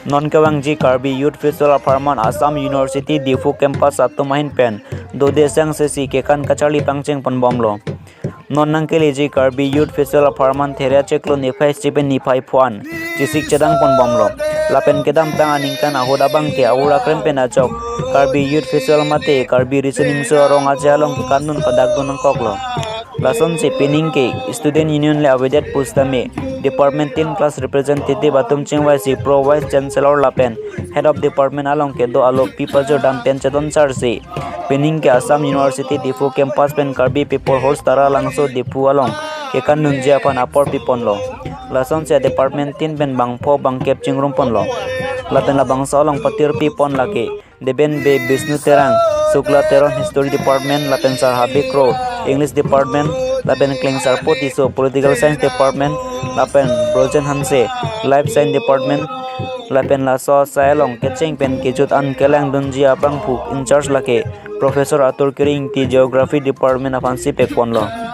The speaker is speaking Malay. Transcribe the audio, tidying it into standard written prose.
Non kawang ji Karbi Youth Festival Farman Assam University Difu Campus Atumahin Pen Dode Sang Sesi Kekan Kachali Pangcheng Panbomlo Non Nangkeli ji Karbi Youth Festival Farman Theria Cheklo Nifai Stephen Nifai Puan Jisik Chedang Panbomlo Lapen Kedam Tang Aningkan Ahoda Bangke Aura Krempen Achok Karbi Youth Festival Mate Karbi Reasoning Suarong Ajalong Kanun Padagdunang Koklo Lason si Pining ke Student Union le Awedet Pustame Department 10 Class Representative Atum Chingwai si Pro Vice Chancellor Lapen Head of Department Along ke do alo Pipajo Dam Pen Chedon Char si Pining ke Assam University Difu Campus Pen Karbi People Host Tara Langso Difu Along Kekan Nunjia Pan Apor Pipon lo Lason si Department 10 Pen Bangpo Bangkep Chingrumpon lo Lapen labang solong patir Pipon laki Deben be Bisnu Terang Sukla Teron History Department Lapen Sarhabi Crow English Department Lapen Kling Sarpoti so Political Science Department Lapen Brojen Hanse Life Science Department Lapen Laso Sailong Kecheng Pen Kejut An Kelang Dunjia Bangpuk in charge lake Professor Atur Kering ti Geography Department of Ansi Pekponlo